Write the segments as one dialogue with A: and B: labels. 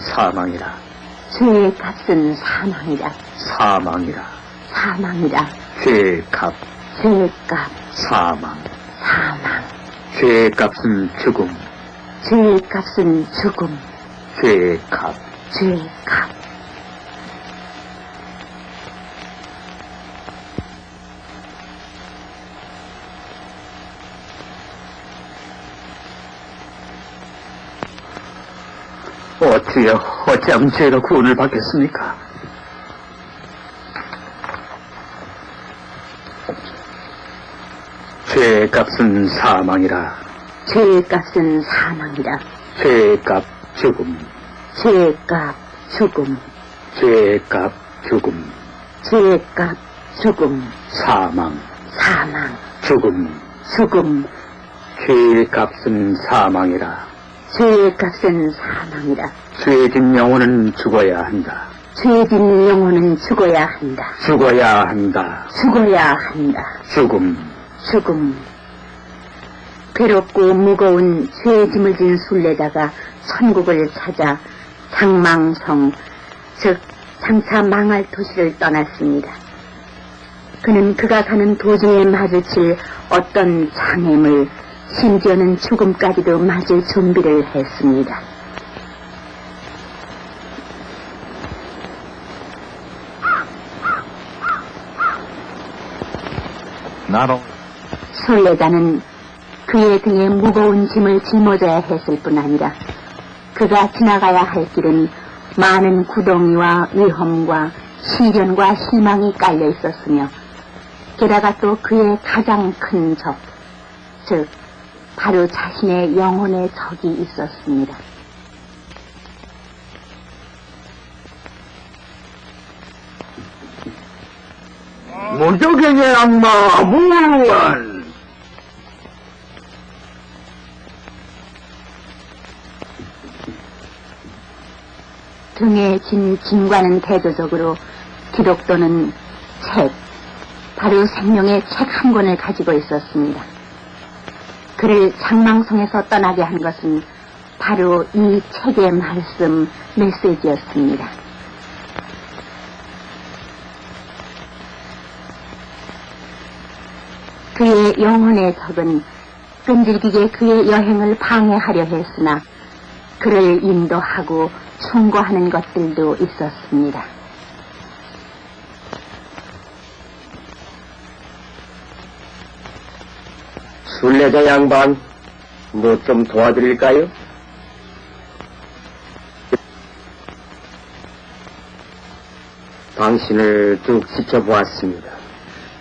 A: 사망이라.
B: 죄의 값은 사망이라.
A: 사망이라.
B: 사망이라.
A: 죄의 값.
B: 죄의 값.
A: 사망.
B: 사망.
A: 죄의 값은 죽음.
B: 죄의 값은 죽음.
A: 죄의 값.
B: 죄의 값.
A: 어찌하면 죄가 구원을 받겠습니까? 죄의 값은 사망이라.
B: 죄의 값은 사망이라.
A: 죄의 값 죽음.
B: 죄의 값 죽음.
A: 죄의 값 죽음.
B: 죄의 값 죽음.
A: 사망.
B: 사망.
A: 죽음.
B: 죽음.
A: 죄의 값은 사망이라.
B: 죄의 값은 사망이라.
A: 죄진 영혼은 죽어야 한다.
B: 죄진 영혼은 죽어야 한다.
A: 죽어야 한다.
B: 죽어야 한다.
A: 죽음.
B: 죽음. 괴롭고 무거운 죄의 짐을 진 순례자가 천국을 찾아 장망성, 즉 장차 망할 도시를 떠났습니다. 그는 그가 가는 도중에 마주칠 어떤 장애물, 심지어는 죽음까지도 맞을 준비를 했습니다. 순례자는 그의 등에 무거운 짐을 짊어져야 했을 뿐 아니라 그가 지나가야 할 길은 많은 구덩이와 위험과 시련과 희망이 깔려 있었으며 게다가 또 그의 가장 큰 적, 즉 바로 자신의 영혼의 적이 있었습니다.
A: 무적행의 악마 무한.
B: 등에 진 짐과는 대조적으로 기독도는 책, 바로 생명의 책 한 권을 가지고 있었습니다. 그를 장망성에서 떠나게 한 것은 바로 이 책의 말씀, 메시지였습니다. 그의 영혼의 적은 끈질기게 그의 여행을 방해하려 했으나 그를 인도하고 충고하는 것들도 있었습니다.
A: 순례자 양반, 뭐 좀 도와드릴까요? 당신을 쭉 지켜보았습니다.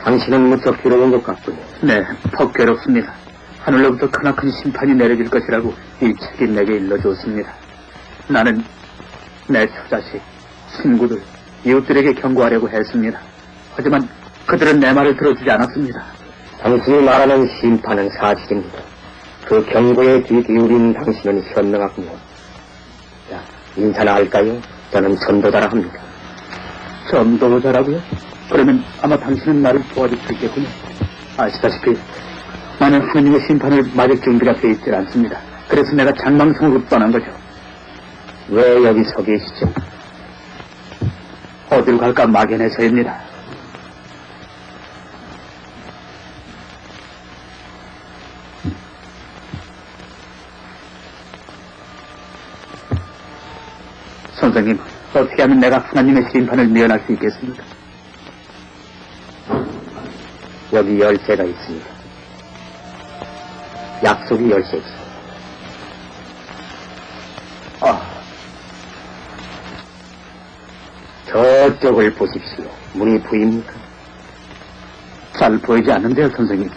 A: 당신은 무척 괴로운 것 같군요. 네, 퍽 괴롭습니다. 하늘로부터 크나큰 심판이 내려질 것이라고 이 책이 내게 일러주었습니다. 나는 내 처자식, 친구들, 이웃들에게 경고하려고 했습니다. 하지만 그들은 내 말을 들어주지 않았습니다. 당신이 말하는 심판은 사실입니다. 그 경고에 귀 기울인 당신은 현명하군요. 자, 인사나 할까요? 저는 전도자라 합니다. 전도자라고요? 그러면 아마 당신은 나를 도와줄 수 있겠군요. 아시다시피 나는 하느님의 심판을 맞을 준비가 돼 있지 않습니다. 그래서 내가 장망성으로 떠난 거죠. 왜 여기 서 계시죠? 어딜 갈까 막연해서입니다. 선생님, 어떻게 하면 내가 하나님의 심판을 면할 수 있겠습니까? 여기 열쇠가 있습니다. 약속이 열쇠지. 저쪽을 보십시오. 문이 보입니까? 잘 보이지 않는데요, 선생님.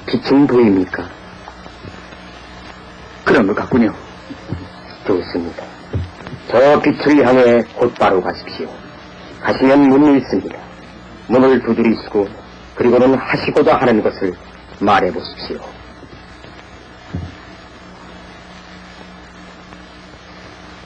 A: 빛은 보입니까? 그런 것 같군요. 좋습니다. 저 빛을 향해 곧바로 가십시오. 가시면 문이 있습니다. 문을 두드리시고 그리고는 하시고자 하는 것을 말해보십시오.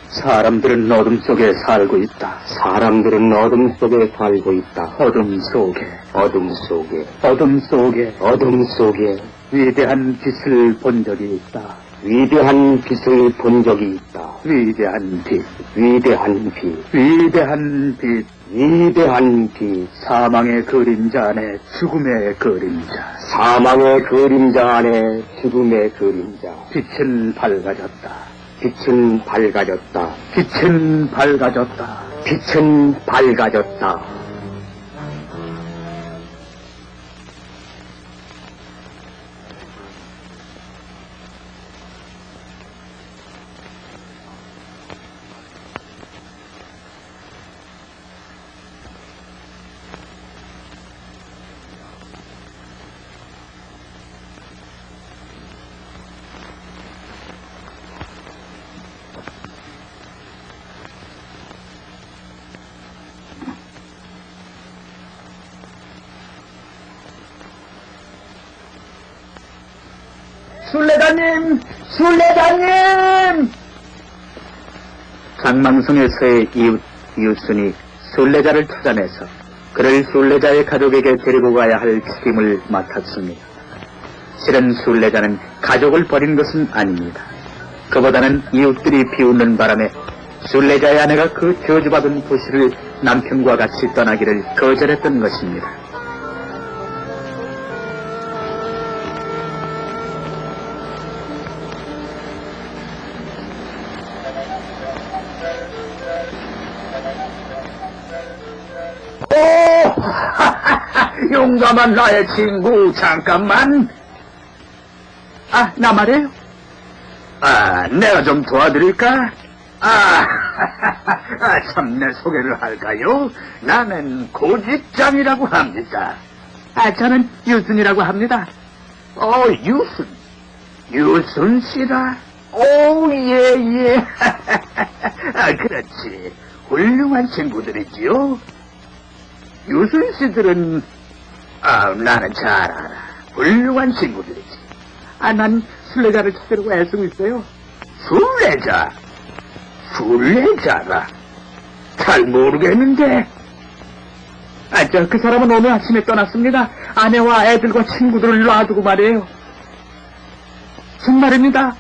A: 사람들은 어둠 속에 살고 있다. 사람들은 어둠 속에 살고 있다. 어둠 속에, 어둠 속에, 어둠 속에, 어둠 속에 위대한 빛을 본 적이 있다. 위대한 빛을 본 적이 있다. 위대한 빛, 위대한 빛, 위대한 빛, 위대한 빛. 사망의 그림자 안에 죽음의 그림자. 사망의 그림자 안에 죽음의 그림자. 빛은 밝아졌다. 빛은 밝아졌다. 빛은 밝아졌다. 빛은 밝아졌다. 순례자님! 순례자님! 장망성에서의 이웃순이 순례자를 찾아내서 그를 순례자의 가족에게 데리고 가야 할 책임을 맡았습니다. 실은 순례자는 가족을 버린 것은 아닙니다. 그보다는 이웃들이 비웃는 바람에 순례자의 아내가 그 저주받은 도시를 남편과 같이 떠나기를 거절했던 것입니다. 용감한 나의 친구, 잠깐만. 나 말이에요? 내가 좀 도와드릴까? 참, 내 소개를 할까요? 나는 고직장이라고 합니다. 저는 유순이라고 합니다. 유순. 유순 씨라? 예. 그렇지. 훌륭한 친구들이지요? 유순 씨들은 나는 잘 알아. 훌륭한 친구들이지. 난 순례자를 찾으려고 애쓰고 있어요. 순례자? 순례자라? 잘 모르겠는데. 그 사람은 오늘 아침에 떠났습니다. 아내와 애들과 친구들을 놔두고 말이에요. 정말입니다.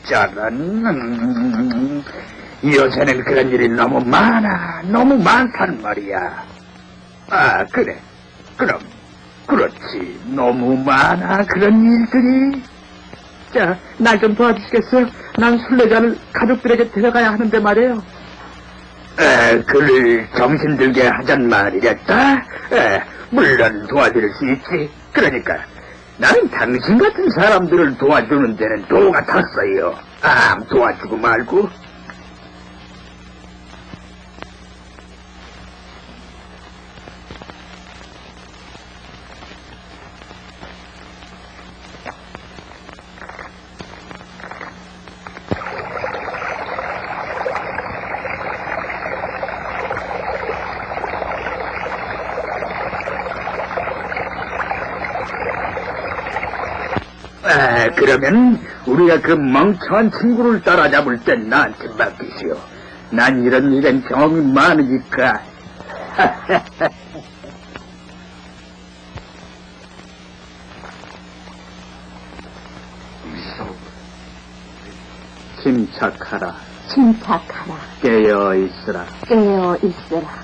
A: 저런. 요새는 그런 일이 너무 많단 말이야. 그래. 그렇지. 너무 많아, 그런 일들이. 자, 날 좀 도와주시겠어요? 난 순례자를 가족들에게 데려가야 하는데 말이에요. 그를 정신들게 하잔 말이겠다? 물론 도와드릴 수 있지. 그러니까, 나는 당신 같은 사람들을 도와주는 데는 도가 탔어요. 도와주고 말고. 그러면 우리가 그 멍청한 친구를 따라잡을 땐 나한테 맡기시오. 난 이런 일엔 경험이 많으니까. 침착하라. 깨어있으라.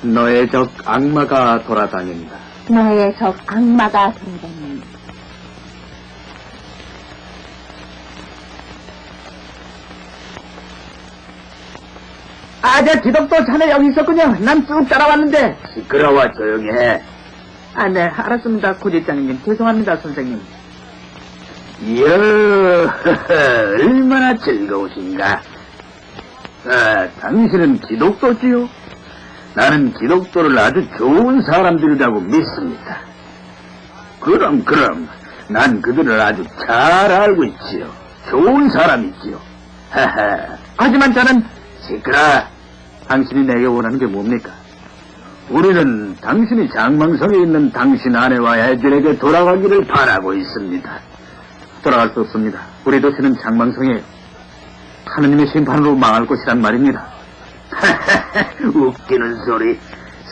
A: 너의 적 악마가 돌아다닌다. 저 기독도 자네 여기 있었군요. 난 쭉 따라왔는데. 시끄러워, 조용히 해. 네, 알았습니다, 고직장님. 죄송합니다, 선생님. 이야, 얼마나 즐거우신가. 당신은 기독도지요? 나는 기독도를 아주 좋은 사람들이라고 믿습니다. 그럼, 난 그들을 아주 잘 알고 있지요. 좋은 사람이지요. 하지만 저는, 시끄러. 당신이 내게 원하는 게 뭡니까? 우리는 당신이 장망성에 있는 당신 아내와 애들에게 돌아가기를 바라고 있습니다. 돌아갈 수 없습니다. 우리 도시는 장망성에 하느님의 심판으로 망할 것이란 말입니다. 웃기는 소리.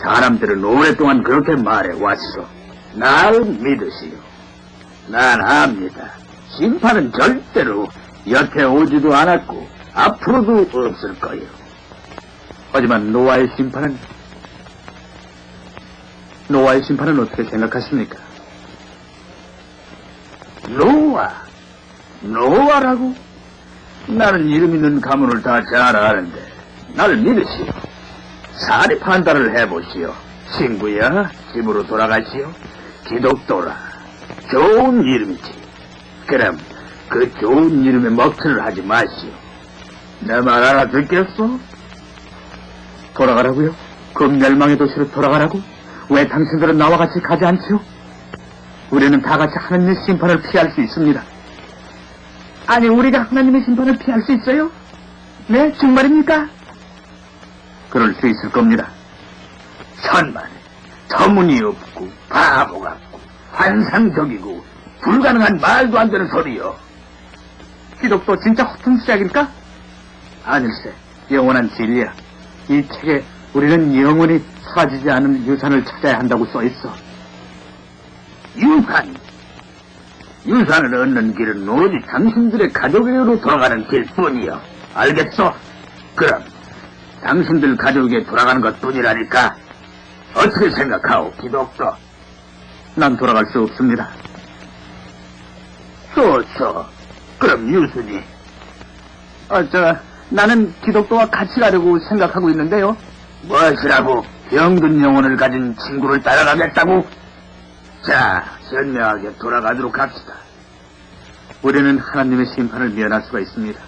A: 사람들은 오랫동안 그렇게 말해왔어. 날 믿으시오. 난 압니다. 심판은 절대로 여태 오지도 않았고 앞으로도 없을 거예요. 하지만 노아의 심판은 어떻게 생각하십니까? 노아라고? 나는 이름 있는 가문을 다 잘 아는데 나를 믿으시오. 사리 판단을 해보시오. 친구야, 집으로 돌아가시오. 기독도라. 좋은 이름이지. 그럼 그 좋은 이름에 먹칠을 하지 마시오. 내 말 알아듣겠어? 돌아가라고요? 그 멸망의 도시로 돌아가라고? 왜 당신들은 나와 같이 가지 않지요? 우리는 다 같이 하나님의 심판을 피할 수 있습니다. 아니, 우리가 하나님의 심판을 피할 수 있어요? 네, 정말입니까? 그럴 수 있을 겁니다. 천만에 터무니없고 바보 같고 환상적이고 불가능한 말도 안 되는 소리요. 기독도 진짜 허튼 수작일까? 아닐세, 영원한 진리야. 이 책에 우리는 영원히 사라지지 않은 유산을 찾아야 한다고 써있어. 유산을 얻는 길은 오로지 당신들의 가족에게로 돌아가는 길뿐이요. 알겠어? 그럼 당신들 가족에게 돌아가는 것뿐이라니까. 어떻게 생각하오, 기독도? 난 돌아갈 수 없습니다. 좋소. 그럼 유순이? 나는 기독도와 같이 가려고 생각하고 있는데요. 무엇이라고? 병든 영혼을 가진 친구를 따라가겠다고? 자, 현명하게 돌아가도록 합시다. 우리는 하나님의 심판을 면할 수가 있습니다.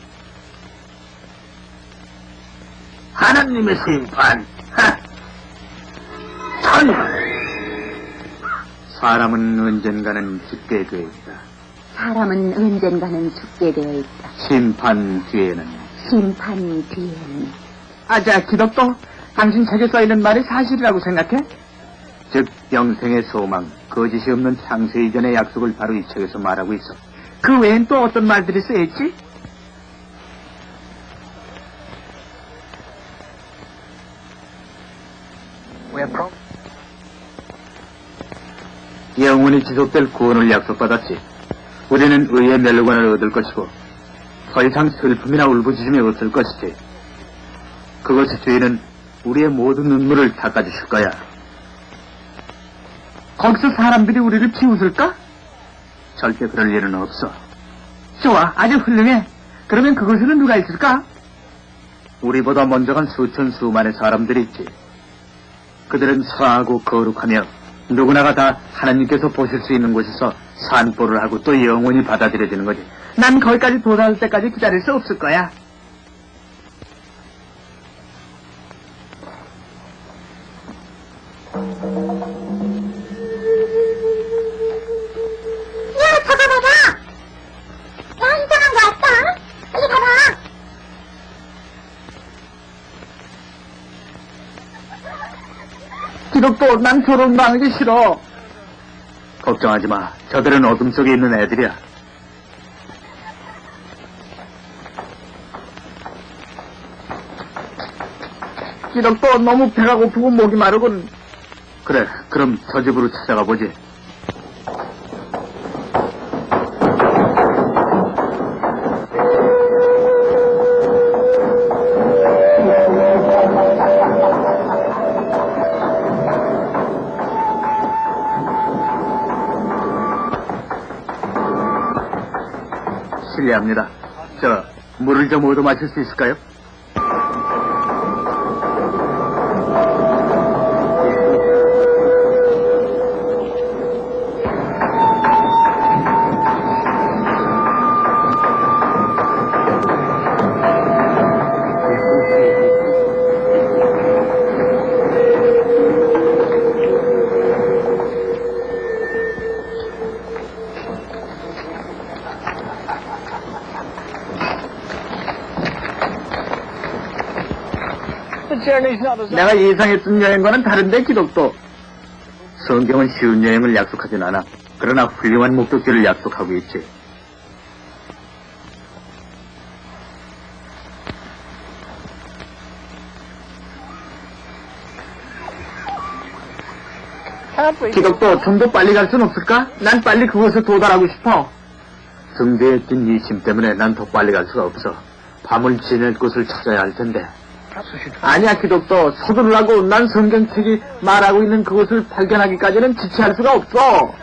A: 하나님의 심판? 사람은 언젠가는 죽게 되어 있다.
B: 사람은 언젠가는 죽게 되어 있다.
A: 심판 뒤에는.
B: 아자,
A: 기독도, 당신 책에 써있는 말이 사실이라고 생각해? 즉, 영생의 소망, 거짓이 없는 창세 이전의 약속을 바로 이 책에서 말하고 있어. 그 외엔 또 어떤 말들이 쓰여있지? 영원히 지속될 구원을 약속받았지. 우리는 의의 멸관을 얻을 것이고 더 이상 슬픔이나 울부짖음이 없을 것이지. 그것의 주인은 우리의 모든 눈물을 닦아주실 거야. 거기서 사람들이 우리를 비웃을까? 절대 그럴 일은 없어. 좋아, 아주 훌륭해. 그러면 그곳에는 누가 있을까? 우리보다 먼저 간 수천 수만의 사람들이 있지. 그들은 선하고 거룩하며 누구나가 다 하나님께서 보실 수 있는 곳에서 산보를 하고 또 영원히 받아들여지는 거지. 난 거기까지 도달할 때까지 기다릴 수 없을 거야. 기독도, 난 저런 당하기 싫어. 걱정하지 마. 저들은 어둠 속에 있는 애들이야. 기독도, 너무 배가 고프고 목이 마르군. 그래, 그럼 저 집으로 찾아가 보지. 실례합니다. 물을 좀 얻어 마실 수 있을까요? 내가 예상했던 여행과는 다른데, 기독도. 성경은 쉬운 여행을 약속하진 않아. 그러나 훌륭한 목적지를 약속하고 있지. 기독도, 좀 더 빨리 갈 순 없을까? 난 빨리 그곳에 도달하고 싶어. 등대에 낀 이 짐 때문에 난 더 빨리 갈 수가 없어. 밤을 지낼 곳을 찾아야 할 텐데. 아니야, 기독도. 서두르라고. 난 성경책이 말하고 있는 그곳을 발견하기까지는 지체할 수가 없어.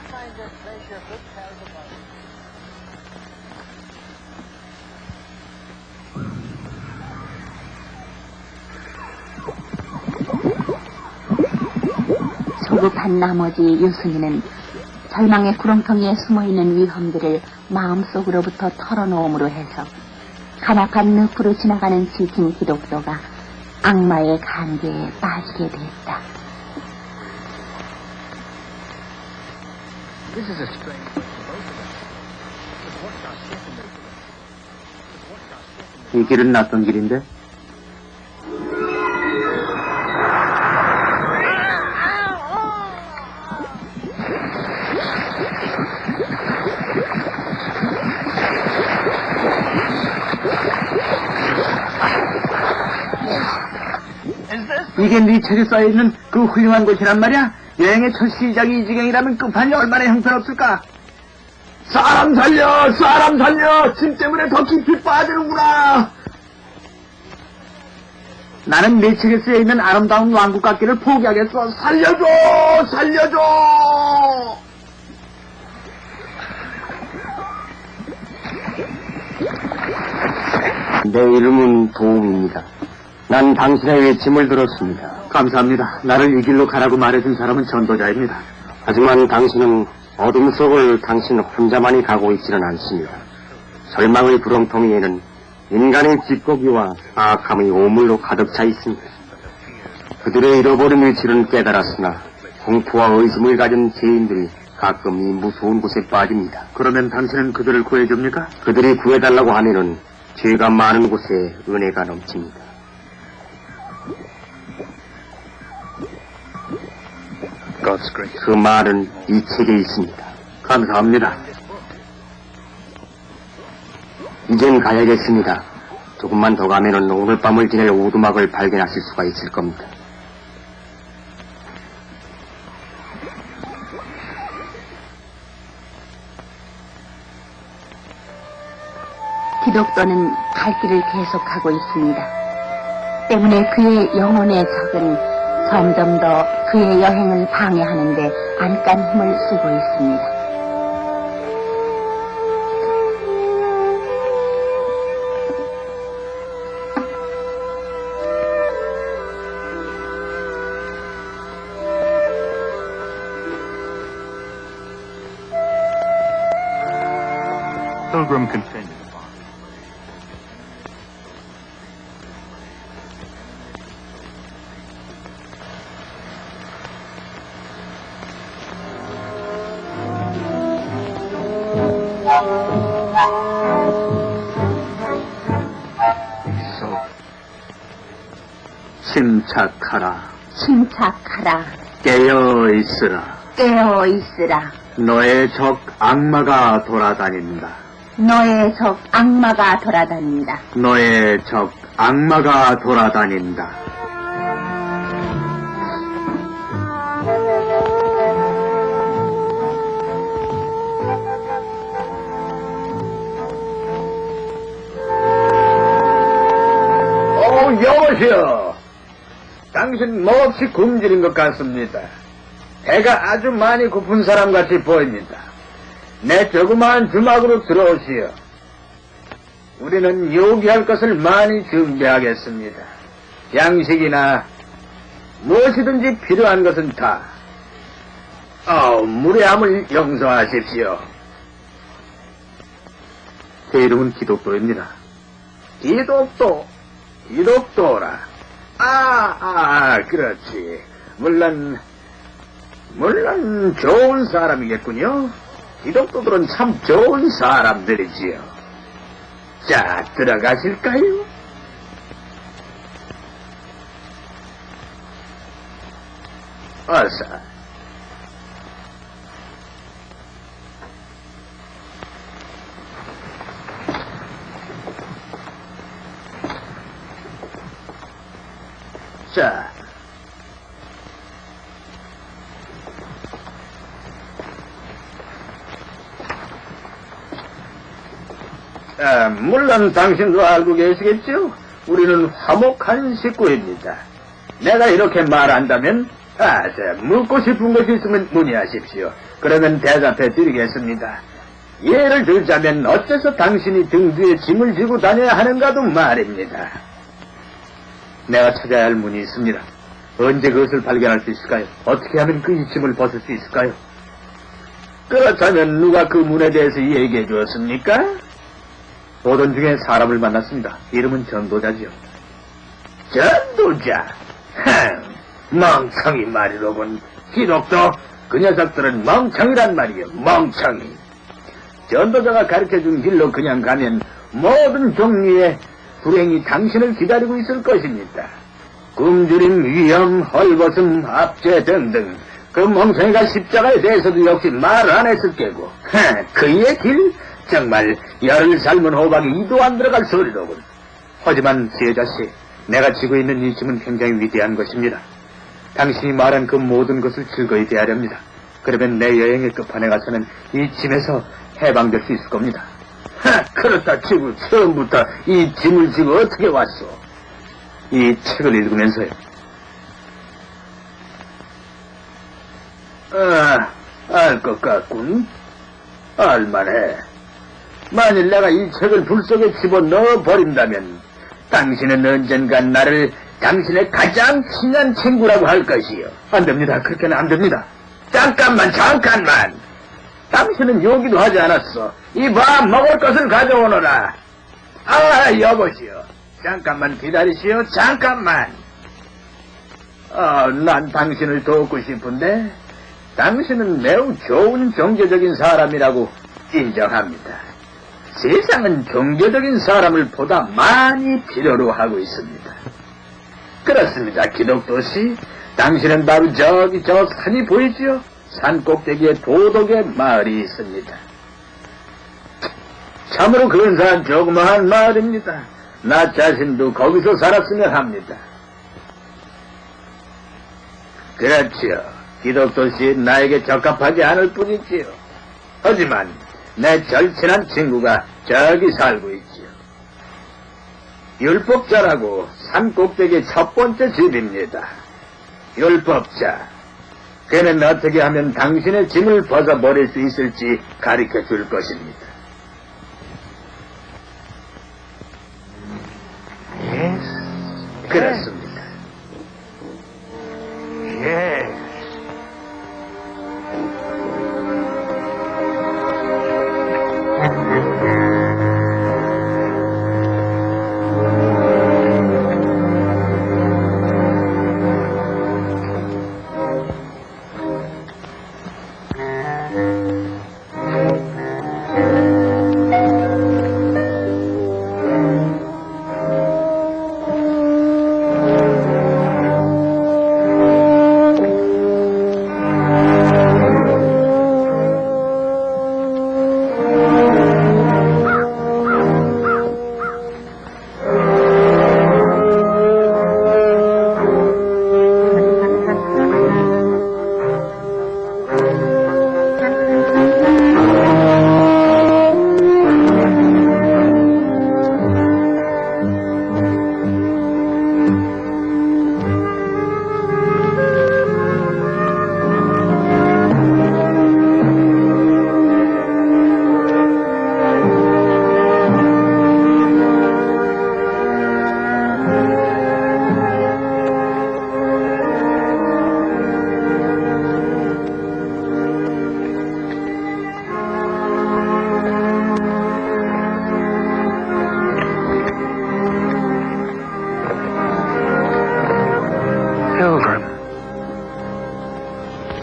B: 소급한 나머지 유순이는 절망의 구렁텅이에 숨어있는 위험들을 마음속으로부터 털어놓음으로 해서 간악한 늪으로 지나가는 지킨 기독도가 악마의 간계에 빠지게 됐다.
A: 이 길은 낯선 길인데? 이게 네 책에 쌓여있는 그 훌륭한 곳이란 말이야? 여행의 첫 시작이 이 지경이라면 끝판이 얼마나 형편없을까? 사람 살려! 사람 살려! 짐 때문에 더 깊이 빠지는구나! 나는 네 책에 쓰여있는 아름다운 왕국 같기를 포기하겠어. 살려줘! 살려줘! 내 이름은 도움입니다. 난 당신의 외침을 들었습니다. 감사합니다. 나를 이 길로 가라고 말해준 사람은 전도자입니다. 하지만 당신은 어둠 속을 당신 혼자만이 가고 있지는 않습니다. 절망의 구렁텅이에는 인간의 찌꺼기와 악함의 오물로 가득 차 있습니다. 그들의 잃어버린 위치는 깨달았으나 공포와 의심을 가진 죄인들이 가끔 이 무서운 곳에 빠집니다. 그러면 당신은 그들을 구해줍니까? 그들이 구해달라고 하면은 죄가 많은 곳에 은혜가 넘칩니다. 그 말은 이 책에 있습니다. 감사합니다. 이젠 가야겠습니다. 조금만 더 가면은 오늘 밤을 지낼 오두막을 발견하실 수가 있을 겁니다.
B: 기독도는 갈 길을 계속하고 있습니다. 때문에 그의 영혼의 적은 점점 더 그의 여행을 방해하는데 안간 힘을 쓰고 있습니다.
C: Pilgrim continued.
A: 침착하라.
B: 침착하라.
A: 깨어있으라.
B: 깨어있으라.
A: 너의 적 악마가 돌아다닌다.
B: 너의 적 악마가 돌아다닌다.
A: 너의 적 악마가 돌아다닌다. 여보시오. 당신 몹시 굶주린 것 같습니다. 배가 아주 많이 고픈 사람 같이 보입니다. 내 조그마한 주막으로 들어오시오. 우리는 요기할 것을 많이 준비하겠습니다. 양식이나 무엇이든지 필요한 것은 다. 무례함을 용서하십시오. 제 이름은 기독도입니다. 기독도라. 그렇지. 물론 좋은 사람이겠군요. 기독도들은 참 좋은 사람들이지요. 자, 들어가실까요? 어서. 자, 물론 당신도 알고 계시겠죠? 우리는 화목한 식구입니다. 내가 이렇게 말한다면, 묻고 싶은 것이 있으면 문의하십시오. 그러면 대답해 드리겠습니다. 예를 들자면 어째서 당신이 등 뒤에 짐을 지고 다녀야 하는가도 말입니다. 내가 찾아야 할 문이 있습니다. 언제 그것을 발견할 수 있을까요? 어떻게 하면 그 짐을 벗을 수 있을까요? 그렇다면 누가 그 문에 대해서 얘기해 주었습니까? 오던 중에 사람을 만났습니다. 이름은 전도자지요. 전도자? 멍청이 말이로군. 기독도 그 녀석들은 멍청이란 말이요. 멍청이. 전도자가 가르쳐준 길로 그냥 가면 모든 종류의 불행이 당신을 기다리고 있을 것입니다. 굶주림, 위험, 헐벗음, 압제 등등. 그 멍청이가 십자가에 대해서도 역시 말 안 했을 게고. 그의 길? 정말 열을 삶은 호박이 이도 안 들어갈 소리로군. 하지만 지혜자씨, 내가 지고 있는 이 짐은 굉장히 위대한 것입니다. 당신이 말한 그 모든 것을 즐거이 대하렵니다. 그러면 내 여행의 끝판에 가서는 이 짐에서 해방될 수 있을 겁니다. 그렇다 치고 처음부터 이 짐을 지고 어떻게 왔소? 이 책을 읽으면서요. 알 것 같군. 알만해. 만일 내가 이 책을 불 속에 집어넣어 버린다면 당신은 언젠간 나를 당신의 가장 친한 친구라고 할 것이요. 안 됩니다. 그렇게는 안 됩니다. 잠깐만. 당신은 요기도 하지 않았어. 이봐, 먹을 것을 가져오너라. 여보시오. 잠깐만 기다리시오. 잠깐만. 난 당신을 돕고 싶은데 당신은 매우 좋은 종교적인 사람이라고 인정합니다. 세상은 종교적인 사람을 보다 많이 필요로 하고 있습니다. 그렇습니다. 기독도씨, 당신은 바로 저기 저 산이 보이지요? 산 꼭대기에 도덕의 마을이 있습니다. 참으로 근사한 조그마한 마을입니다. 나 자신도 거기서 살았으면 합니다. 그렇지요. 기독도씨 나에게 적합하지 않을 뿐이지요. 하지만 내 절친한 친구가 저기 살고 있지요. 율법자라고 산 꼭대기 첫 번째 집입니다. 율법자. 그는 어떻게 하면 당신의 짐을 벗어버릴 수 있을지 가르쳐 줄 것입니다. 그렇습니다.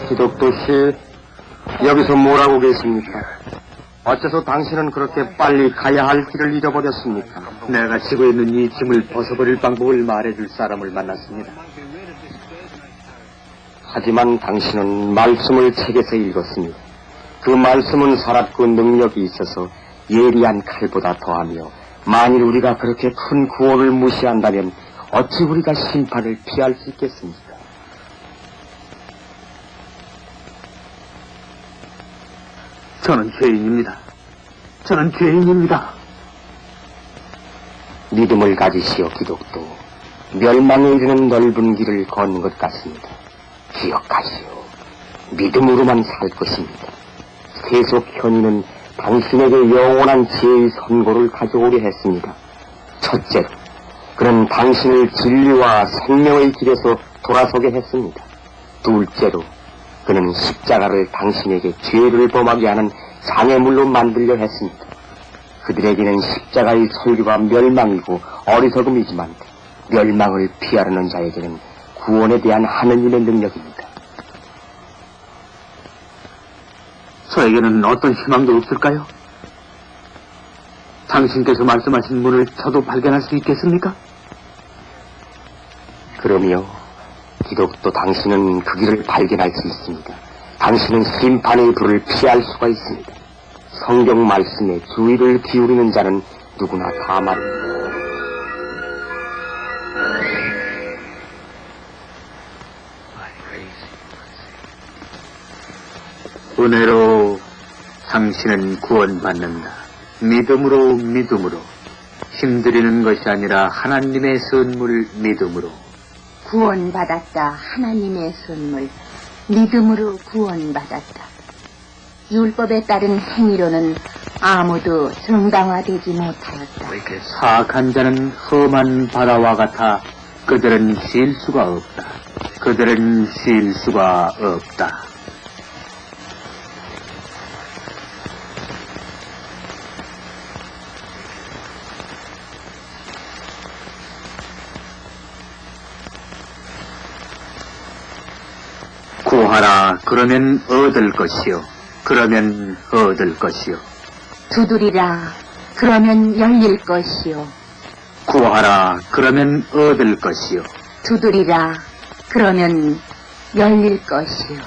C: 기독도씨, 여기서 뭐라고 계십니까? 어째서 당신은 그렇게 빨리 가야 할 길을 잃어버렸습니까?
A: 내가 지고 있는 이 짐을 벗어버릴 방법을 말해줄 사람을 만났습니다.
C: 하지만 당신은 말씀을 책에서 읽었으니 그 말씀은 살았고 능력이 있어서 예리한 칼보다 더하며 만일 우리가 그렇게 큰 구원을 무시한다면 어찌 우리가 심판을 피할 수 있겠습니까?
A: 저는 죄인입니다.
C: 믿음을 가지시오 기독도. 멸망에 이르는 넓은 길을 걷는 것 같습니다. 기억하시오. 믿음으로만 살 것입니다. 세속 현인은 당신에게 영원한 지혜의 선고를 가져오려 했습니다. 첫째로, 그는 당신을 진리와 생명의 길에서 돌아서게 했습니다. 둘째로, 그는 십자가를 당신에게 죄를 범하게 하는 장애물로 만들려 했습니다. 그들에게는 십자가의 설교가 멸망이고 어리석음이지만 멸망을 피하려는 자에게는 구원에 대한 하느님의 능력입니다.
A: 저에게는 어떤 희망도 없을까요? 당신께서 말씀하신 문을 저도 발견할 수 있겠습니까?
C: 그러며 기독도 당신은 그 길을 발견할 수 있습니다. 당신은 심판의 불을 피할 수가 있습니다. 성경 말씀에 주의를 기울이는 자는 누구나 다 말입니다.
A: 은혜로 당신은 구원받는다. 믿음으로 믿음으로. 힘들이는 것이 아니라 하나님의 선물 믿음으로.
B: 구원받았다. 하나님의 선물. 믿음으로 구원받았다. 율법에 따른 행위로는 아무도 정당화되지 못하였다.
A: 사악한 자는 험한 바다와 같아 그들은 쉴 수가 없다. 그들은 쉴 수가 없다. 구하라 그러면 얻을 것이요. 그러면 얻을 것이요.
B: 두드리라 그러면 열릴 것이요.
A: 구하라 그러면 얻을 것이요.
B: 두드리라 그러면 열릴 것이요.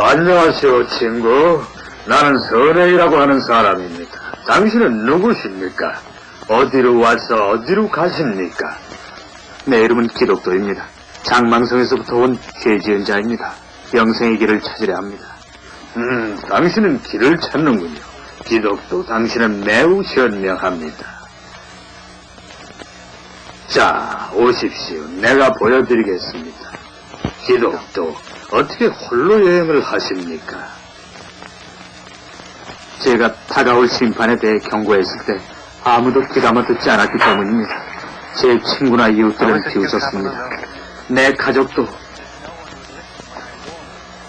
A: 안녕하세요 친구. 나는 선행이라고 하는 사람입니다. 당신은 누구십니까? 어디로 와서 어디로 가십니까? 내 이름은 기독도입니다. 장망성에서부터 온 죄지은 자입니다. 영생의 길을 찾으려 합니다. 당신은 길을 찾는군요. 기독도 당신은 매우 현명합니다. 자, 오십시오. 내가 보여드리겠습니다. 기독도 어떻게 홀로 여행을 하십니까? 제가 다가올 심판에 대해 경고했을 때 아무도 귀담아 듣지 않았기 때문입니다. 제 친구나 이웃들은 비웃었습니다. 내 가족도.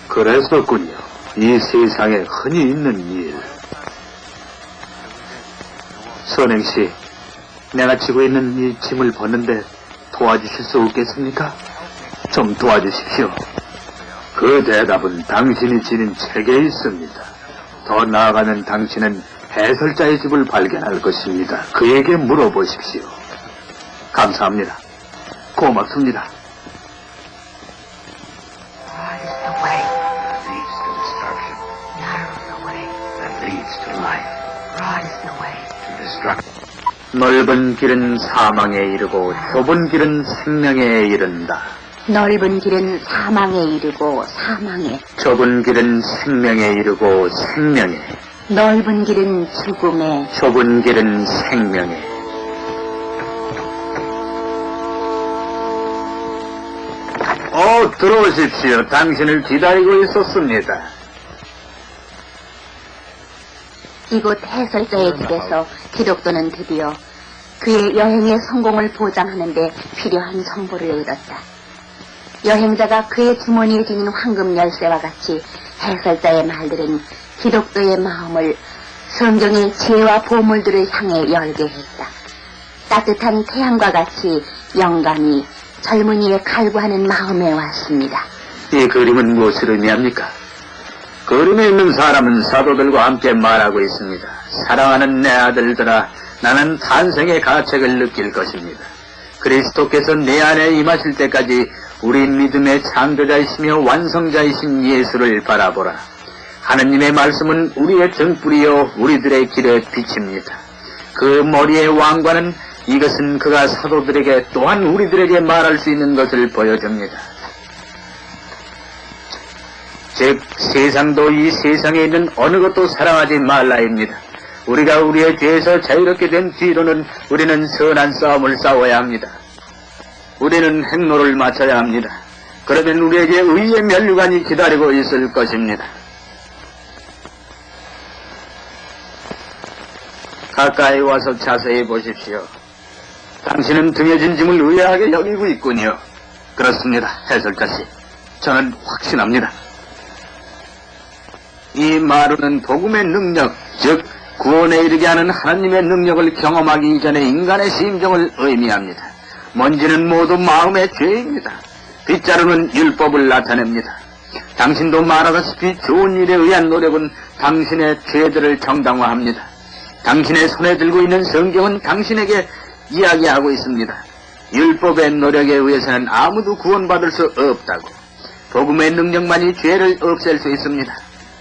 A: 그랬었군요. 이 세상에 흔히 있는 일. 선행씨, 내가 지고 있는 이 짐을 벗는데 도와주실 수 없겠습니까? 좀 도와주십시오. 그 대답은 당신이 지닌 책에 있습니다. 더 나아가면 당신은 해설자의 집을 발견할 것입니다. 그에게 물어보십시오. 감사합니다. 고맙습니다. 넓은 길은 사망에 이르고 좁은 길은 생명에 이른다.
B: 넓은 길은 사망에 이르고 사망에,
A: 좁은 길은 생명에 이르고 생명에,
B: 넓은 길은 죽음에,
A: 좁은 길은 생명에. 들어오십시오. 당신을 기다리고 있었습니다.
B: 이곳 해설자의 집에서 기독도는 드디어 그의 여행의 성공을 보장하는 데 필요한 정보를 얻었다. 여행자가 그의 주머니에 지닌 황금 열쇠와 같이 해설자의 말들은 기독도의 마음을 성경의 지혜와 보물들을 향해 열게 했다. 따뜻한 태양과 같이 영감이 젊은이의 갈구하는 마음에 왔습니다.
A: 이 그림은 무엇을 의미합니까? 그림에 있는 사람은 사도들과 함께 말하고 있습니다. 사랑하는 내 아들들아, 나는 탄생의 가책을 느낄 것입니다. 그리스도께서 내 안에 임하실 때까지 우리 믿음의 창조자이시며 완성자이신 예수를 바라보라. 하느님의 말씀은 우리의 등불이요 우리들의 길의 빛입니다. 그 머리의 왕관은 이것은 그가 사도들에게 또한 우리들에게 말할 수 있는 것을 보여줍니다. 즉 세상도 이 세상에 있는 어느 것도 사랑하지 말라입니다. 우리가 우리의 죄에서 자유롭게 된 뒤로는 우리는 선한 싸움을 싸워야 합니다. 우리는 행로를 맞춰야 합니다. 그러면 우리에게 의의 면류관이 기다리고 있을 것입니다. 가까이 와서 자세히 보십시오. 당신은 등에 진 짐을 의아하게 여기고 있군요. 그렇습니다, 해설자씨. 저는 확신합니다. 이 마루는 복음의 능력, 즉 구원에 이르게 하는 하나님의 능력을 경험하기 이전에 인간의 심정을 의미합니다. 먼지는 모두 마음의 죄입니다. 빗자루는 율법을 나타냅니다. 당신도 말하다시피 좋은 일에 의한 노력은 당신의 죄들을 정당화합니다. 당신의 손에 들고 있는 성경은 당신에게 이야기하고 있습니다. 율법의 노력에 의해서는 아무도 구원받을 수 없다고. 복음의 능력만이 죄를 없앨 수 있습니다.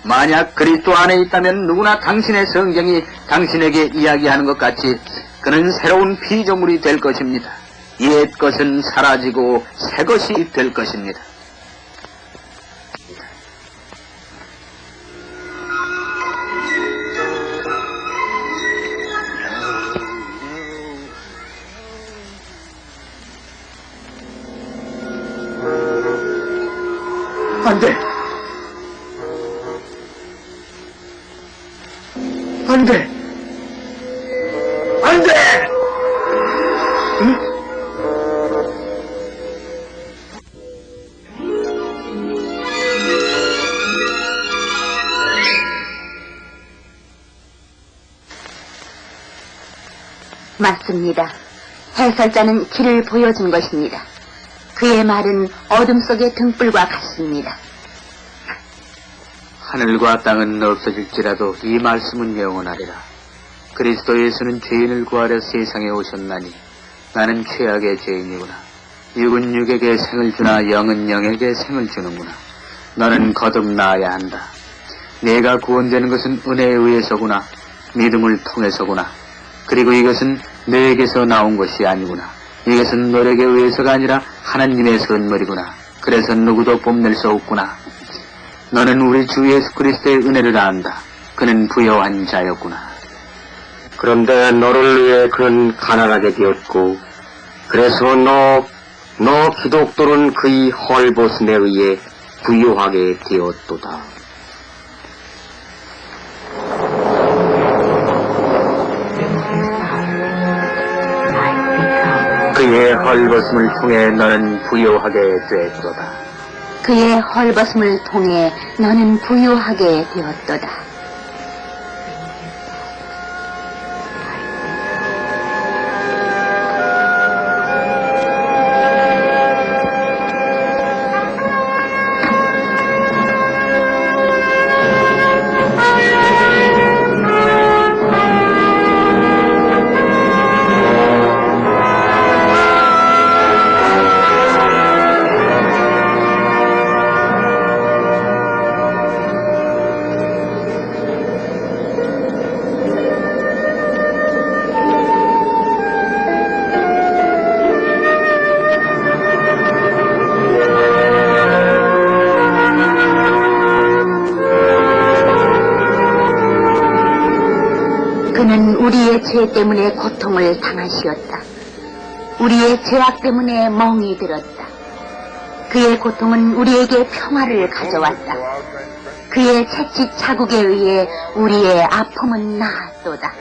A: 만약 그리스도 안에 있다면 누구나 당신의 성경이 당신에게 이야기하는 것 같이 그는 새로운 피조물이 될 것입니다. 옛 것은 사라지고 새 것이 될 것입니다. 안 돼! 안 돼! 안 돼! 응?
B: 맞습니다. 해설자는 길을 보여준 것입니다. 그의 말은 어둠 속의 등불과 같습니다.
A: 하늘과 땅은 없어질지라도 이 말씀은 영원하리라. 그리스도 예수는 죄인을 구하려 세상에 오셨나니 나는 최악의 죄인이구나. 육은 육에게 생을 주나 영은 영에게 생을 주는구나. 너는 거듭나야 한다. 내가 구원되는 것은 은혜에 의해서구나. 믿음을 통해서구나. 그리고 이것은 너에게서 나온 것이 아니구나. 이것은 노력에 의해서가 아니라 하나님의 선물이구나. 그래서 누구도 뽐낼 수 없구나. 너는 우리 주 예수 그리스도의 은혜를 안다. 그는 부여한 자였구나.
C: 그런데 너를 위해 그는 가난하게 되었고, 그래서 너 기독도는 그의 헐벗음에 의해 부유하게 되었도다.
A: 그의 헐벗음을 통해 너는 부유하게 되었도다.
B: 그의 헐벗음을 통해 너는 부유하게 되었도다. 그는 우리의 죄 때문에 고통을 당하시었다. 우리의 죄악 때문에 멍이 들었다. 그의 고통은 우리에게 평화를 가져왔다. 그의 채찍 자국에 의해 우리의 아픔은 나았도다.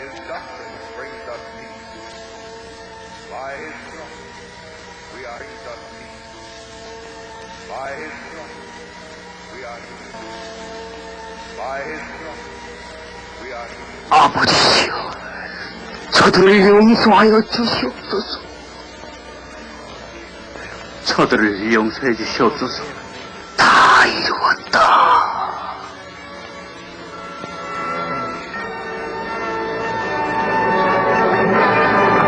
A: 아버지시여, 저들을 용서하여 주시옵소서. 저들을 용서해 주시옵소서. 다 이루었다.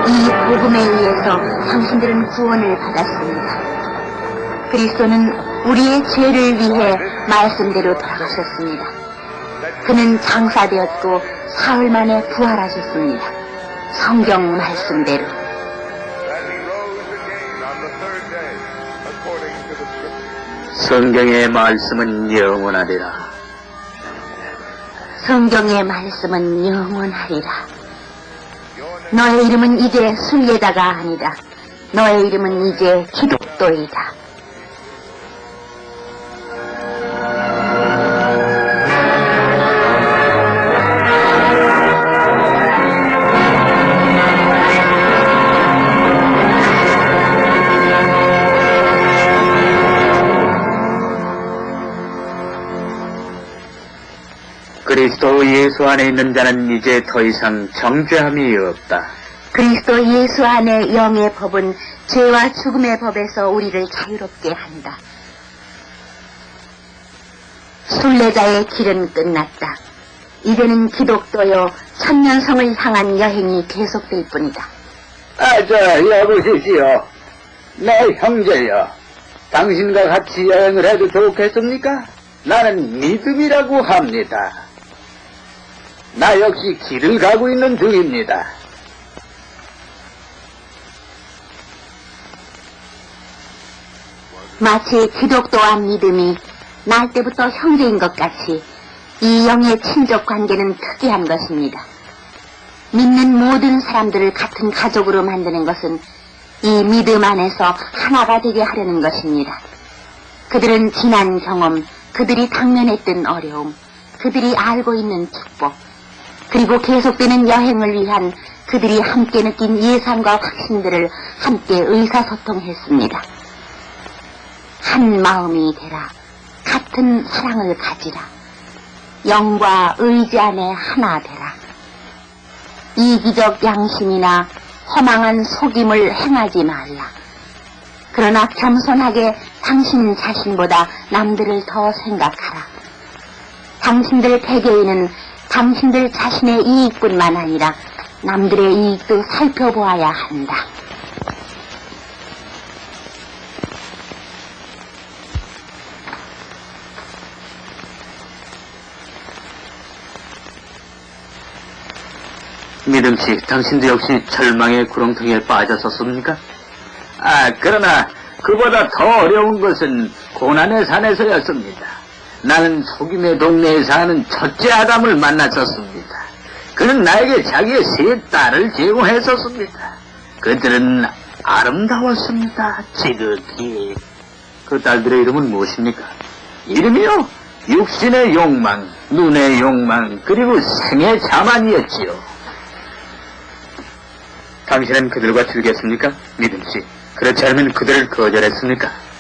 B: 이 복음에 의해서 당신들은 구원을 받았습니다. 그리스도는 우리의 죄를 위해 말씀대로 돌아가셨습니다. 그는 장사되었고 사흘 만에 부활하셨습니다. 성경 말씀대로.
A: 성경의 말씀은 영원하리라.
B: 성경의 말씀은 영원하리라. 너의 이름은 이제 순례자가 아니다. 너의 이름은 이제 기독도이다.
A: 그리스도 예수 안에 있는 자는 이제 더 이상 정죄함이 없다.
B: 그리스도 예수 안에 영의 법은 죄와 죽음의 법에서 우리를 자유롭게 한다. 순례자의 길은 끝났다. 이제는 기독도요 천년성을 향한 여행이 계속될 뿐이다.
A: 여보시시오. 내 형제여. 당신과 같이 여행을 해도 좋겠습니까? 나는 믿음이라고 합니다. 나 역시 길을 가고 있는 중입니다.
B: 마치 기독도와 믿음이 날 때부터 형제인 것 같이 이 영의 친족 관계는 특이한 것입니다. 믿는 모든 사람들을 같은 가족으로 만드는 것은 이 믿음 안에서 하나가 되게 하려는 것입니다. 그들은 지난 경험, 그들이 당면했던 어려움, 그들이 알고 있는 축복, 그리고 계속되는 여행을 위한 그들이 함께 느낀 예상과 확신들을 함께 의사소통했습니다. 한 마음이 되라. 같은 사랑을 가지라. 영과 의지 안에 하나 되라. 이기적 양심이나 허망한 속임을 행하지 말라. 그러나 겸손하게 당신 자신보다 남들을 더 생각하라. 당신들 개개인은 당신들 자신의 이익뿐만 아니라 남들의 이익도 살펴보아야 한다.
A: 믿음씨, 당신도 역시 절망의 구렁텅이에 빠졌었습니까? 그러나 그보다 더 어려운 것은 고난의 산에서였습니다. 나는 속임의 동네에 사는 첫째 아담을 만났었습니다. 그는 나에게 자기의 세 딸을 제공했었습니다. 그들은 아름다웠습니다. 지극히. 그 딸들의 이름은 무엇입니까? 이름이요? 육신의 욕망, 눈의 욕망, 그리고 생의 자만이었지요. 당신은 그들과 즐겼습니까? 믿음씨. 그렇지 않으면 그들을 거절했습니까?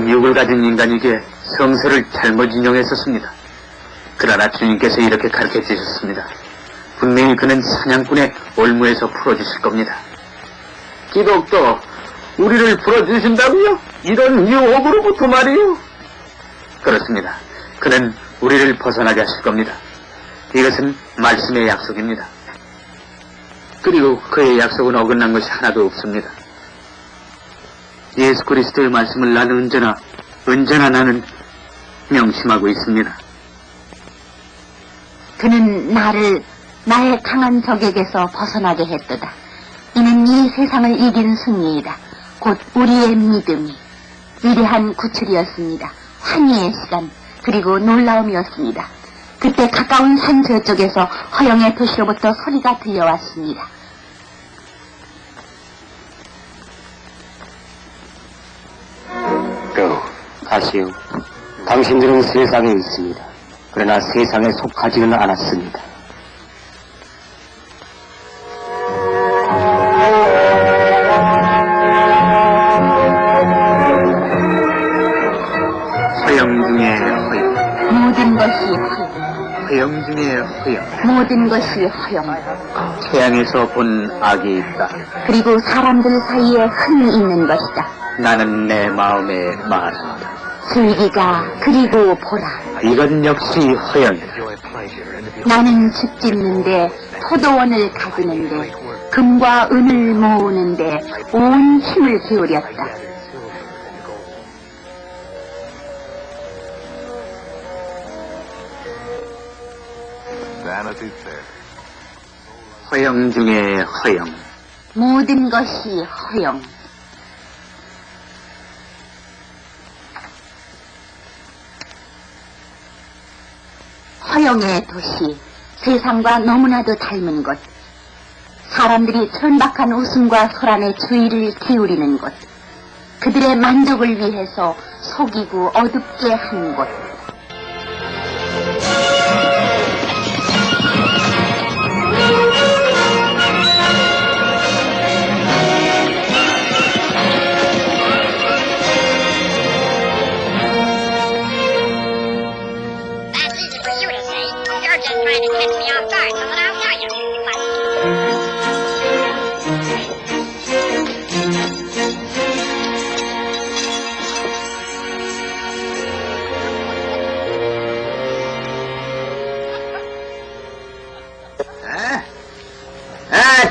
A: 육을 가진 인간에게 성서를 잘못 인용했었습니다. 그러나 주님께서 이렇게 가르쳐 주셨습니다. 분명히 그는 사냥꾼의 올무에서 풀어주실 겁니다. 기독도 우리를 풀어주신다고요? 이런 유혹으로부터 말이요? 그렇습니다. 그는 우리를 벗어나게 하실 겁니다. 이것은 말씀의 약속입니다. 그리고 그의 약속은 어긋난 것이 하나도 없습니다. 예수 그리스도의 말씀을 나는 언제나 나는 명심하고 있습니다.
B: 그는 나를 나의 강한 적에게서 벗어나게 했도다. 이는 이 세상을 이긴 승리이다. 곧 우리의 믿음이 위대한 구출이었습니다. 환희의 시간 그리고 놀라움이었습니다. 그때 가까운 산 저쪽에서 허영의 도시로부터 소리가 들려왔습니다.
C: 가시오. 당신들은 세상에 있습니다. 그러나 세상에 속하지는 않았습니다.
A: 허영 중에 허영.
B: 모든 것이 허영.
A: 허영 중에 허영.
B: 모든 것이 허영.
A: 태양에서 본 악이 있다.
B: 그리고 사람들 사이에 흠이 있는 것이다.
A: 나는 내 마음에 말한다.
B: 즐기자 그리고 보라.
A: 이건 역시 허영이다.
B: 나는 집 짓는데 포도원을 가지는데 금과 은을 모으는데 온 힘을 기울였다.
A: 허영 중에 허영.
B: 모든 것이 허영. 허영의 도시, 세상과 너무나도 닮은 곳. 사람들이 천박한 웃음과 소란에 주의를 기울이는 곳. 그들의 만족을 위해서 속이고 어둡게 하는 곳.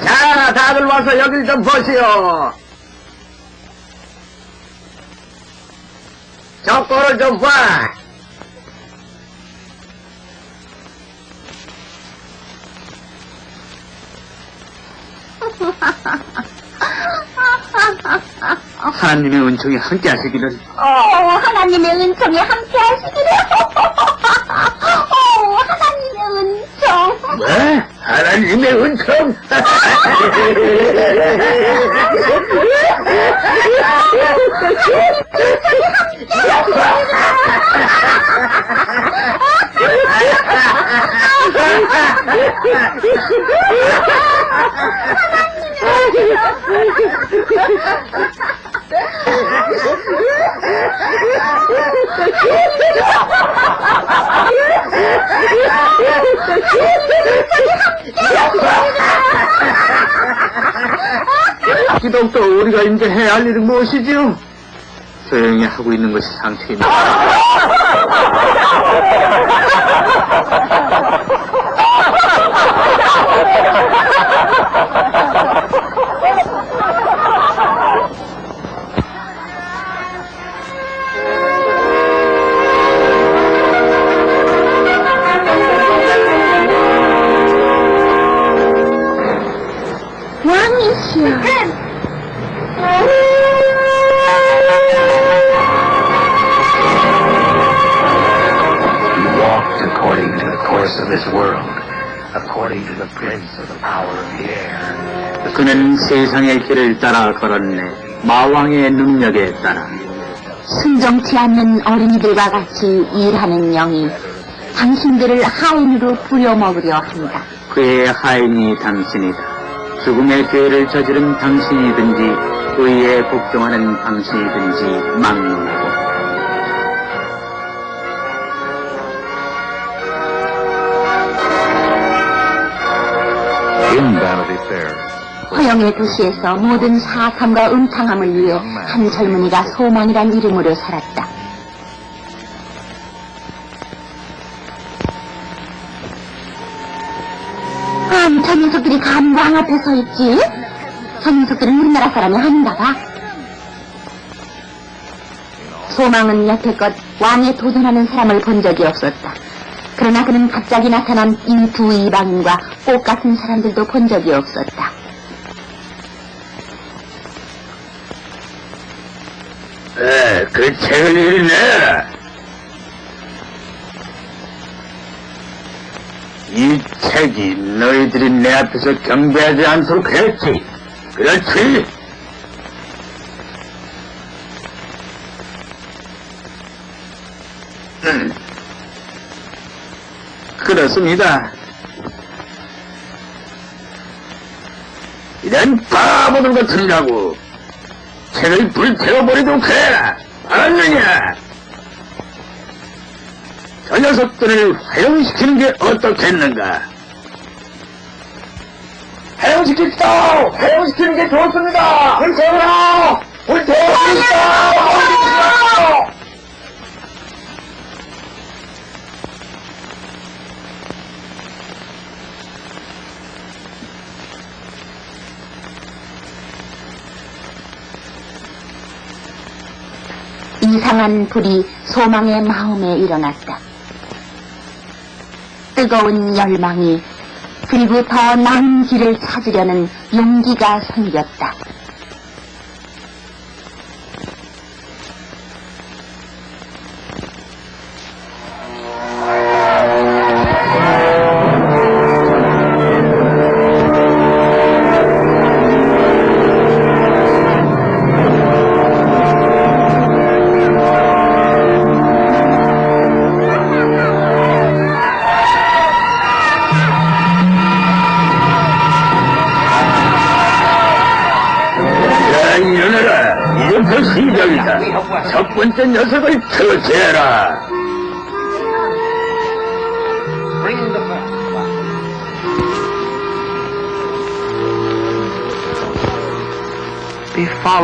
C: 자, 다들 와서 여길 좀 보시오. 저 꼴을 좀 봐.
A: 하나님의 은총이 함께 하시기를.
B: 하나님의 은총이 함께 하시기를. 하나님의 은총.
A: 뭐? 하나님의 은총? 기독도 우리가 이제 해야 할 일은 무엇이지요? 조용히 하고 있는 것이 상책입니다.
B: 왕이시여.
D: According to the course of this world, according to the prince of the power of the air.
A: 그는 세상의 길을 따라 걸었네. 마왕의 능력에 따라.
B: 순종치 않는 어린이들과 같이 일하는 영이 당신들을 하인으로 부려먹으려 한다.
A: 그의 하인이 당신이다. 죽음의 죄를 저지른 당신이든지 의에 복종하는 당신이든지 막론하고.
B: 허영의 도시에서 모든 사악함과 음탕함을 위해 한 젊은이가 소망이란 이름으로 살았다. 저 녀석들이 감히 왕 앞에 서 있지? 저 녀석들은 우리나라 사람이 아닌가 봐. 소망은 여태껏 왕에 도전하는 사람을 본 적이 없었다. 그러나 그는 갑자기 나타난 이 두 이방인과 꽃 같은 사람들도 본 적이 없었다.
A: 그 책을 읽네. 이 책이 너희들이 내 앞에서 경배하지 않도록 했지. 그렇지? 그렇습니다. 이런 바보들 같으냐고. 책을 불태워버리도록 해. 알았느냐? 저 녀석들을 화형시키는 게 어떻겠는가? 화형시킵시다! 화형시키는 게 좋습니다! 불태워라! 불태워라!
B: 이상한 불이 소망의 마음에 일어났다. 뜨거운 열망이 그리고 더 나은 길을 찾으려는 용기가 생겼다.
A: 첫 번째 녀석을 처치해라.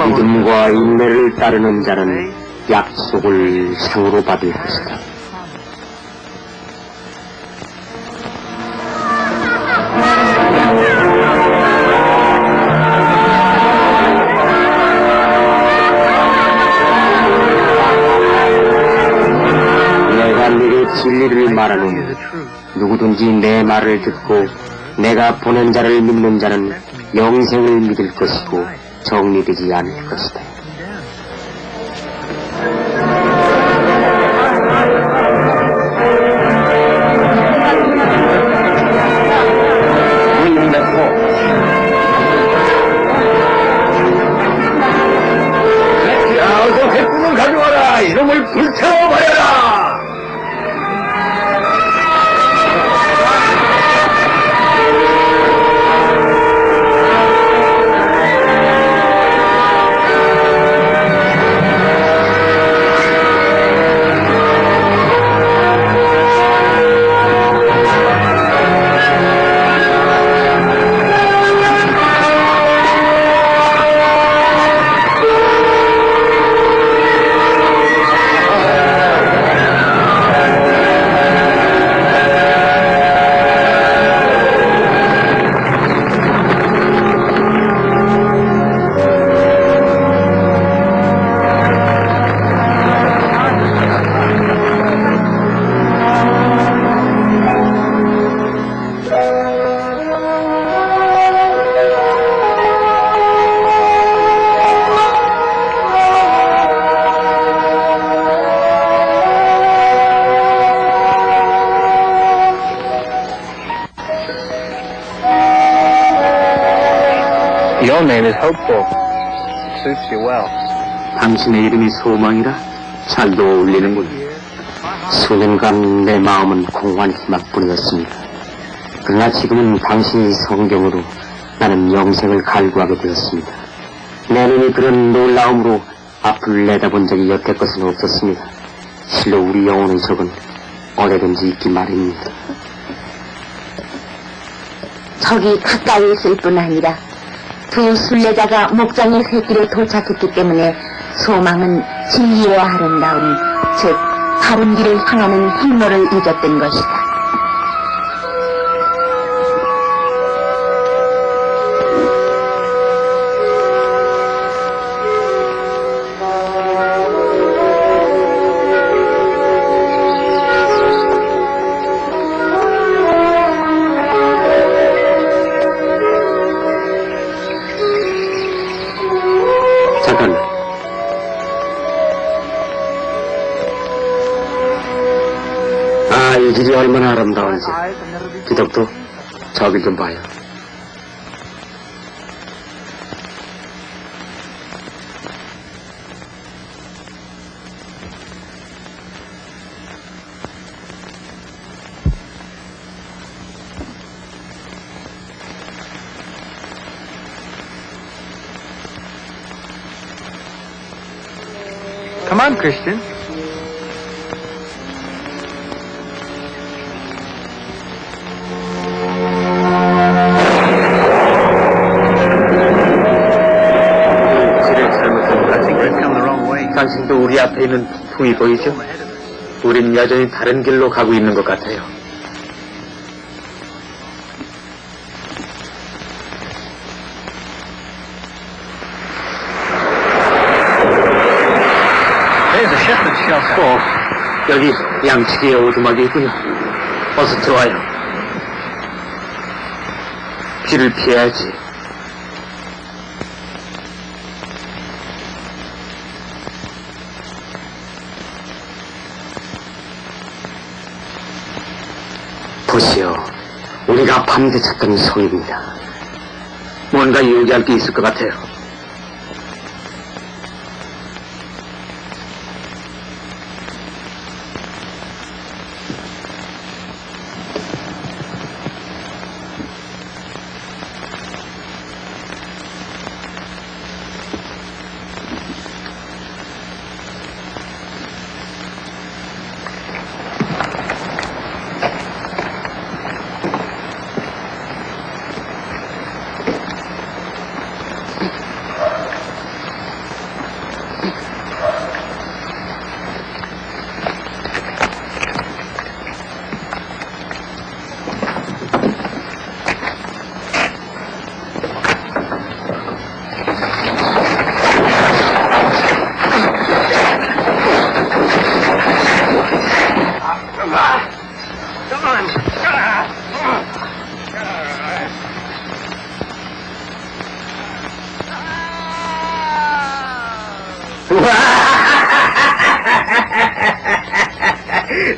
C: 믿음과 인내를 따르는 자는 약속을 상으로 받을 것이다. 진리를 말하노니 누구든지 내 말을 듣고 내가 보낸 자를 믿는 자는 영생을 믿을 것이고 정리되지 않을 것이다.
A: 어서 횃불을 가져와라. 이놈을 불태워버려라.
E: Your name is Hopeful. It suits you well.
C: 당신의 이름이 소망이라 잘 어울리는군. 수년간 내 마음은 공허한 희망뿐이었습니다. 그러나 지금은 당신의 성경으로 나는 영생을 갈구하게 되었습니다. 내 눈이 그런 놀라움으로 앞을 내다본 적이 여태껏은 없었습니다. 실로 우리 영혼의 적은 어디든지 있기 마련입니다.
B: 적이 가까이 있을 뿐 아니라 두 순례자가 목장의 샛길에 도착했기 때문에 소망은 진리의 아름다움, 즉 바른 길을 향하는 행로를 잊었던 것이다.
C: 이 길이 얼마나 아름다운지 기독도 저길 좀 봐요.
E: Come on, Christian.
A: 당신도 우리 앞에 있는 풍이 보이죠? 우린 여전히 다른 길로 가고 있는 것 같아요.
E: There's a shipment shelf.
A: 여기 양치기의 오두막이 있군요. 어서 들어와요. 비를 피해야지. 보시오. 우리가 밤새 찾던 송입니다. 뭔가 얘기할 게 있을 것 같아요.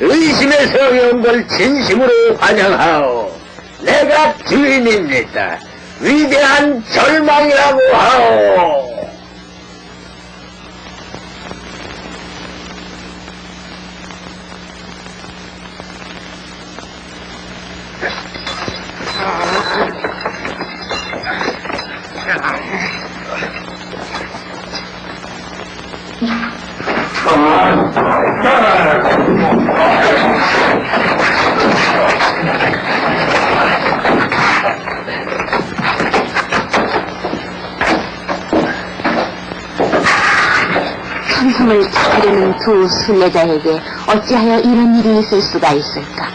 A: 의심의 성에 온 걸 진심으로 환영하오. 내가 주인입니다. 위대한 절망이라고 하오.
B: 천성을 찾으려는 두 순례자에게 어찌하여 이런 일이 있을 수가 있을까?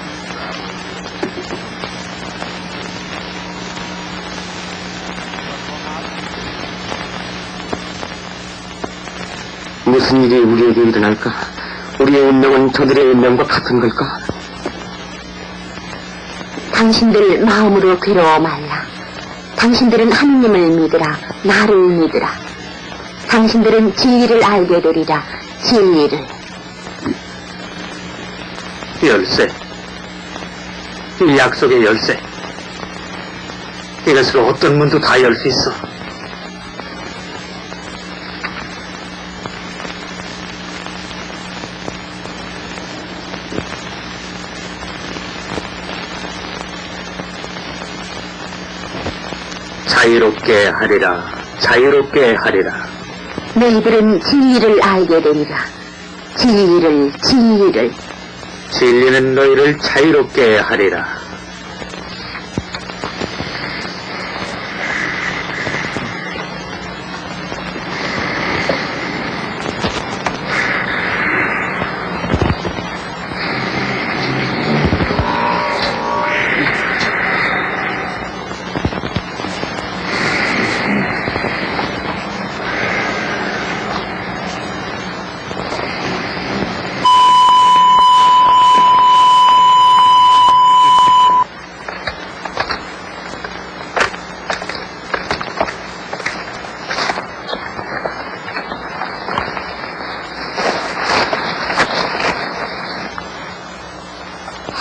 C: 무슨 일이 우리에게 일어날까? 우리의 운명은 저들의 운명과 같은 걸까?
B: 당신들 마음으로 괴로워 말라. 당신들은 하느님을 믿으라. 나를 믿으라. 당신들은 진리를 알게 되리라. 진리를.
A: 열쇠. 이 약속의 열쇠. 이것으로 어떤 문도 다 열 수 있어. 자유롭게 하리라. 자유롭게 하리라.
B: 너희들은 진리를 알게 되리라. 진리를.
A: 진리는 너희를 자유롭게 하리라.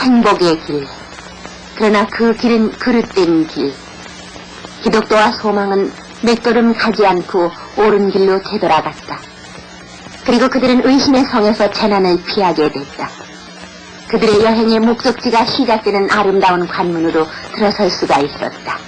B: 행복의 길. 그러나 그 길은 그릇된 길. 기독교와 소망은 몇 걸음 가지 않고 옳은 길로 되돌아갔다. 그리고 그들은 의심의 성에서 재난을 피하게 됐다. 그들의 여행의 목적지가 시작되는 아름다운 관문으로 들어설 수가 있었다.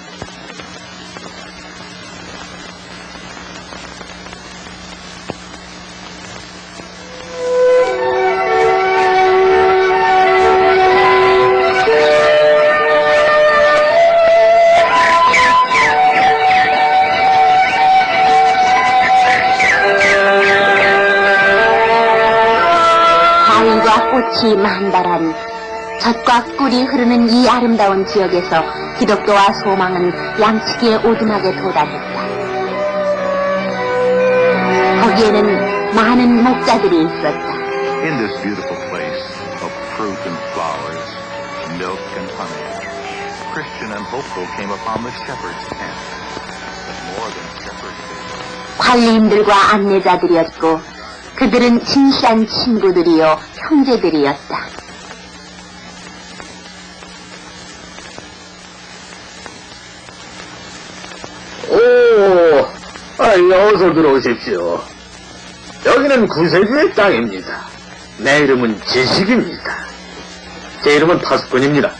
B: 꽃이 만발한 젖과 꿀이 흐르는 이 아름다운 지역에서 기독교와 소망은 양치기의 오두막에 도달했다. 거기에는 많은 목자들이 있었다.
F: In this beautiful place of fruit and flowers, milk and honey, Christian and Hopeful came upon the shepherd's tent. But more than shepherds,
B: 관리인들과 안내자들이었고 그들은 진실한 친구들이요 형제들이었다.
A: 오, 어서 들어오십시오. 여기는 구세주의 땅입니다. 내 이름은 지식입니다. 제 이름은 파수꾼입니다.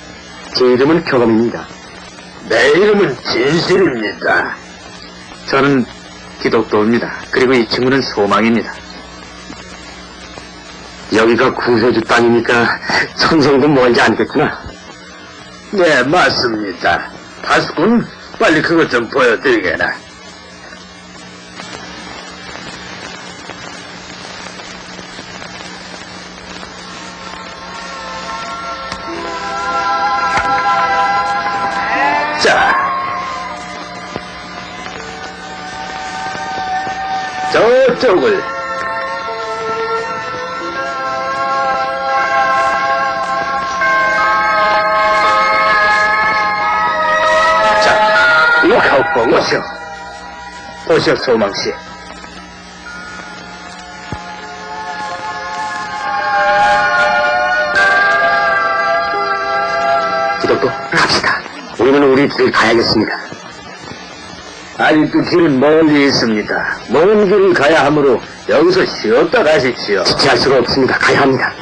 C: 제 이름은 교감입니다.
A: 내 이름은 진실입니다. 저는 기독도입니다. 그리고 이 친구는 소망입니다.
C: 여기가 구세주 땅이니까 천성도 멀지 않겠구나.
A: 네, 맞습니다. 파수꾼, 빨리 그것 좀 보여드리게나. 자, 저쪽을. 자, 이거 보시오. 보시오, 소망씨.
C: 기독도, 갑시다. 우리는 우리 길 가야겠습니다.
A: 아직도 길은 멀리 있습니다. 먼 길을 가야 하므로 여기서 쉬었다 가십시오.
C: 지체할 수가 없습니다. 가야 합니다.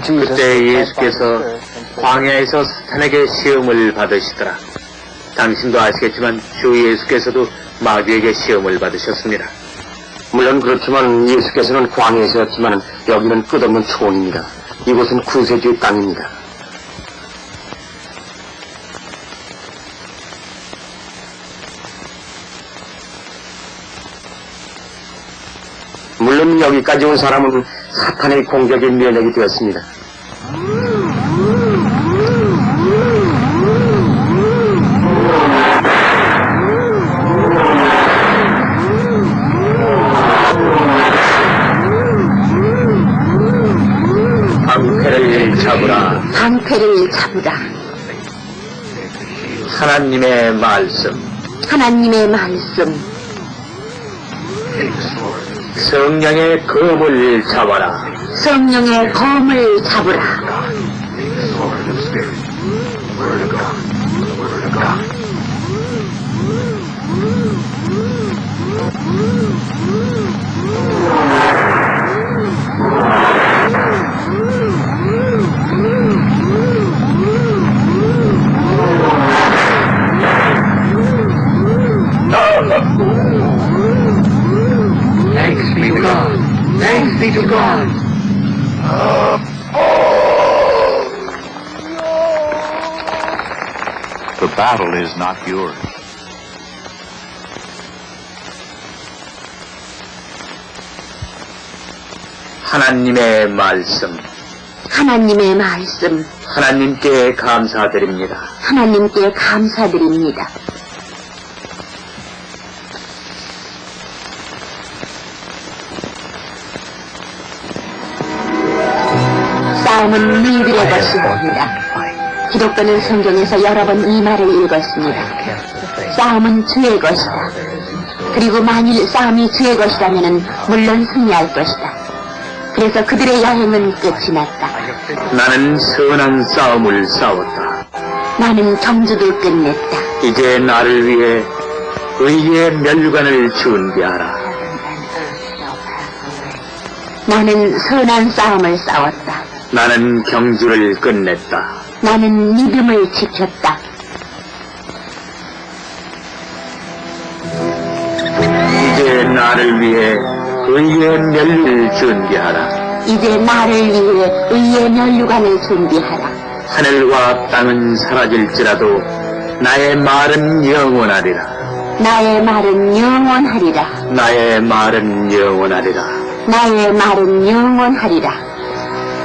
A: 그때 예수께서 광야에서 사탄에게 시험을 받으시더라. 당신도 아시겠지만 주 예수께서도 마귀에게 시험을 받으셨습니다.
C: 물론 그렇지만 예수께서는 광야에서였지만 여기는 끝없는 초원입니다. 이곳은 구세주의 땅입니다. 물론 여기까지 온 사람은 사탄의 공격에 면역이 되었습니다.
A: 방패를 잡으라.
B: 방패를 잡으라.
A: 하나님의 말씀.
B: 하나님의 말씀.
A: 성령의 검을 잡아라.
B: 성령의 검을 잡으라.
D: Thanks be to God. Thanks be to God.
F: the battle is not yours.
A: 하나님의 말씀.
B: 하나님의 말씀.
A: 하나님께 감사드립니다.
B: 하나님께 감사드립니다. 싸움은 너희들의 것입니다. 기독교는 성경에서 여러 번 이 말을 읽었습니다. 싸움은 주의 것이다. 그리고 만일 싸움이 주의 것이라면 물론 승리할 것이다. 그래서 그들의 여행은 끝이 났다.
A: 나는 선한 싸움을 싸웠다.
B: 나는 경주도 끝냈다.
A: 이제 나를 위해 의의 멸관을 준비하라.
B: 나는 선한 싸움을 싸웠다.
A: 나는 경주를 끝냈다.
B: 나는 믿음을 지켰다.
A: 이제 나를 위해 의의 멸류를 준비하라.
B: 이제 나를 위해 의의 면류관을 준비하라.
A: 하늘과 땅은 사라질지라도 나의 말은 영원하리라.
B: 나의 말은 영원하리라.
A: 나의 말은 영원하리라.
B: 나의 말은 영원하리라.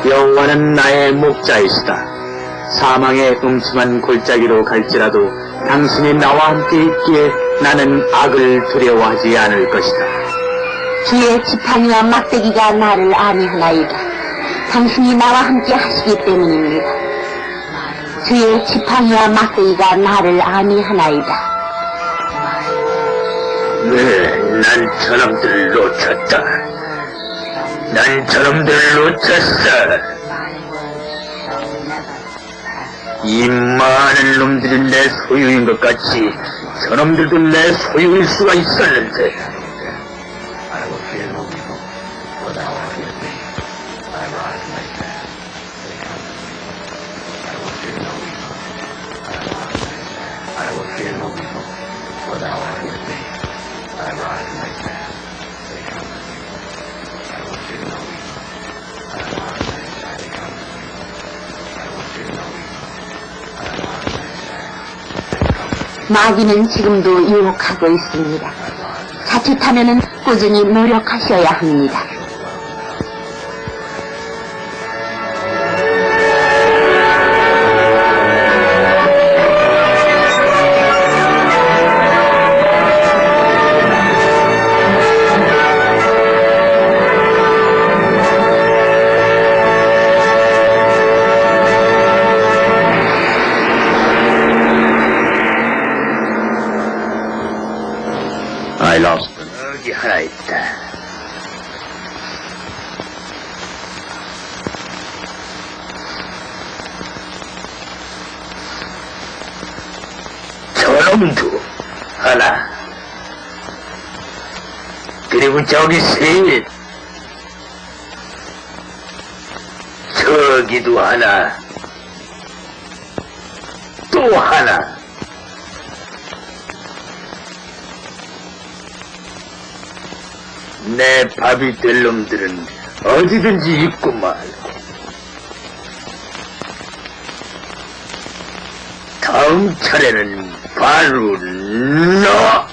A: 여호와는 나의 목자이시다. 사망의 음침한 골짜기로 갈지라도 당신이 나와 함께 있기에 나는 악을 두려워하지 않을 것이다.
B: 주의 지팡이와 막대기가 나를 안위하나이다. 당신이 나와 함께 하시기 때문입니다. 주의 지팡이와 막대기가 나를 안위하나이다.
A: 네, 난 저놈들을 놓쳤다. 난 저놈들을 놓쳤어. 이 많은 놈들이 내 소유인 것 같이 저놈들도 내 소유일 수가 있었는데.
B: 마귀는 지금도 유혹하고 있습니다. 자칫하면은 꾸준히 노력하셔야 합니다.
A: I lost them. 여기 하나 있다. 저놈도 하나. 그리고 저기 셋. 저기도 하나. 또 하나. 내 밥이 될 놈들은 어디든지 있고 말고. 다음 차례는 바로 너!